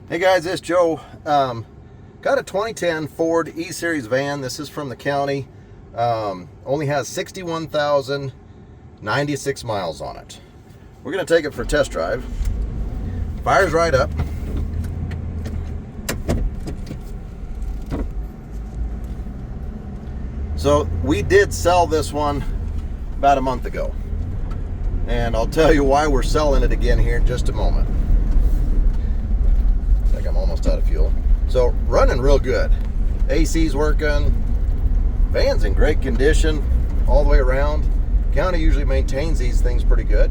Hey guys, it's Joe. Got a 2010 Ford E-Series van. This is from the county. Only has 61,096 miles on it. We're going to take it for a test drive. Fires right up. So we did sell this one about a month ago. And I'll tell you why we're selling it again here in just a moment. I'm almost out of fuel. So running real good. AC's working. Van's in great condition all the way around. County usually maintains these things pretty good.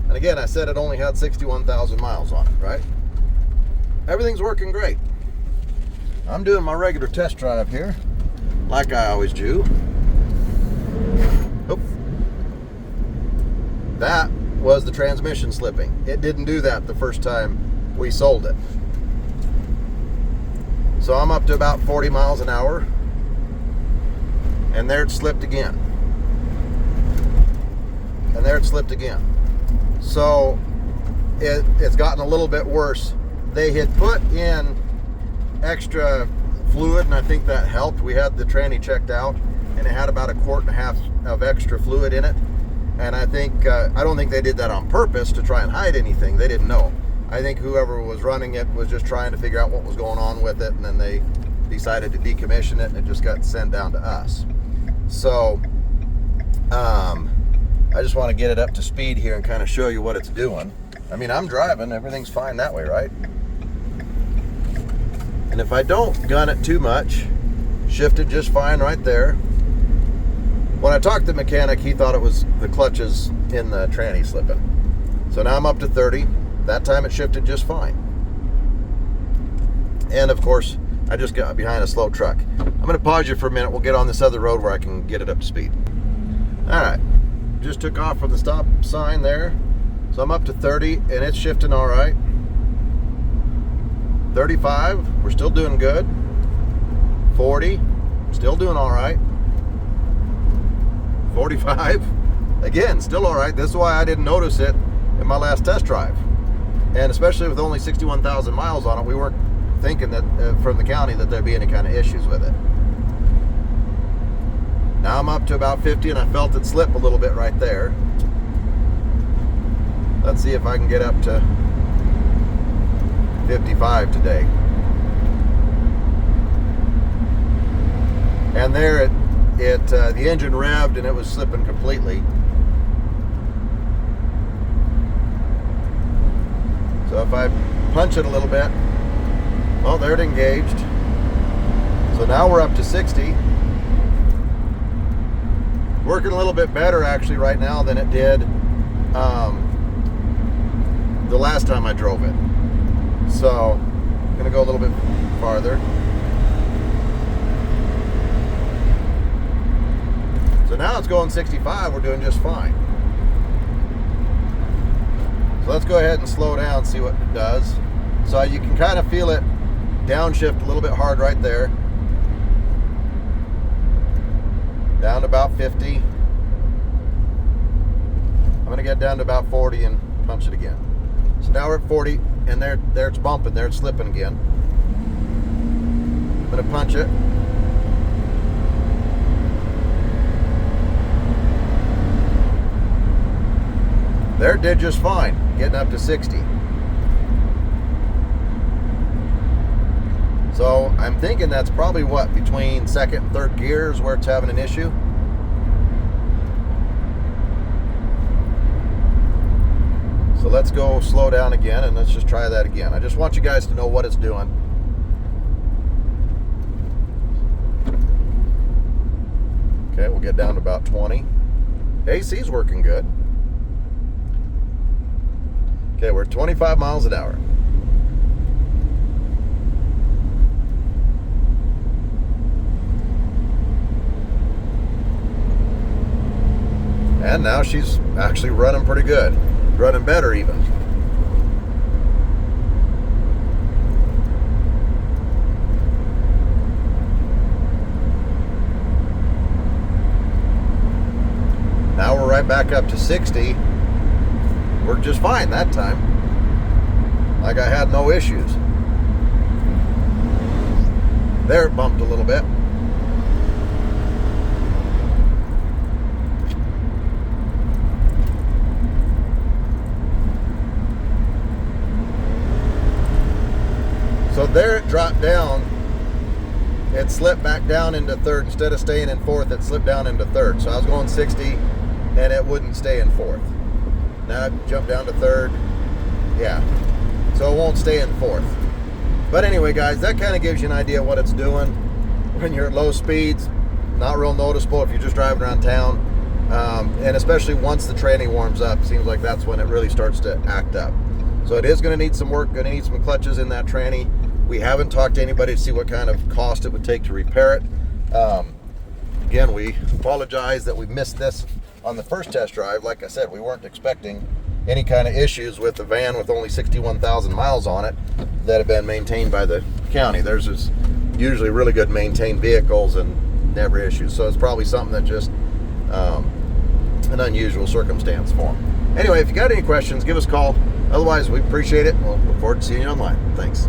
And again, I said it only had 61,000 miles on it, right? Everything's working great. I'm doing my regular test drive here, like I always do. Oh. That was the transmission slipping. It didn't do that the first time we sold it. So I'm up to about 40 miles an hour, and there it slipped again. And there it slipped again. So it's gotten a little bit worse. They had put in extra fluid, and I think that helped. We had the tranny checked out, and it had about 1.5 quarts of extra fluid in it. And I don't think they did that on purpose to try and hide anything. They didn't know. I think whoever was running it was just trying to figure out what was going on with it, and then they decided to decommission it, and it just got sent down to us. So I just want to get it up to speed here and kind of show you what it's doing. I mean, I'm driving, everything's fine that way, right? And if I don't gun it too much, shifted just fine right there. When I talked to the mechanic, he thought it was the clutches in the tranny slipping. So now I'm up to 30. That time it shifted just fine. And of course, I just got behind a slow truck. I'm going to pause you for a minute. We'll get on this other road where I can get it up to speed. All right. Just took off from the stop sign there. So I'm up to 30 and it's shifting all right. 35, we're still doing good. 40, still doing all right. 45, again, still all right. This is why I didn't notice it in my last test drive. And especially with only 61,000 miles on it, we weren't thinking that from the county that there'd be any kind of issues with it. Now I'm up to about 50 and I felt it slip a little bit right there. Let's see if I can get up to 55 today. And there the engine revved and it was slipping completely. So if I punch it a little bit, well, there it engaged. So now we're up to 60. Working a little bit better actually right now than it did the last time I drove it. So I'm gonna go a little bit farther. So now it's going 65, we're doing just fine. So let's go ahead and slow down, see what it does. So you can kind of feel it downshift a little bit hard right there. Down to about 50. I'm gonna get down to about 40 and punch it again. So now we're at 40 and there it's bumping, there it's slipping again. I'm gonna punch it. There it did just fine, getting up to 60. So I'm thinking that's probably what, between second and third gears where it's having an issue. So let's go slow down again and let's just try that again. I just want you guys to know what it's doing. Okay, we'll get down to about 20. AC's working good. Okay, we're at 25 miles an hour. And now she's actually running pretty good. Running better even. Now we're right back up to 60. Worked just fine that time. Like I had no issues. There it bumped a little bit. So there it dropped down. It slipped back down into third. Instead of staying in fourth, it slipped down into third. So I was going 60 and it wouldn't stay in fourth. Now it jumped down to third. Yeah. So it won't stay in fourth. But anyway, guys, that kind of gives you an idea of what it's doing when you're at low speeds. Not real noticeable if you're just driving around town. And especially once the tranny warms up, seems like that's when it really starts to act up. So it is going to need some work, going to need some clutches in that tranny. We haven't talked to anybody to see what kind of cost it would take to repair it. Again, we apologize that we missed this on the first test drive. Like I said, we weren't expecting any kind of issues with the van with only 61,000 miles on it that have been maintained by the county. Theirs is usually really good maintained vehicles and never issues. So it's probably something that just an unusual circumstance for them. Anyway, if you got any questions, give us a call. Otherwise, we appreciate it. We'll look forward to seeing you online. Thanks.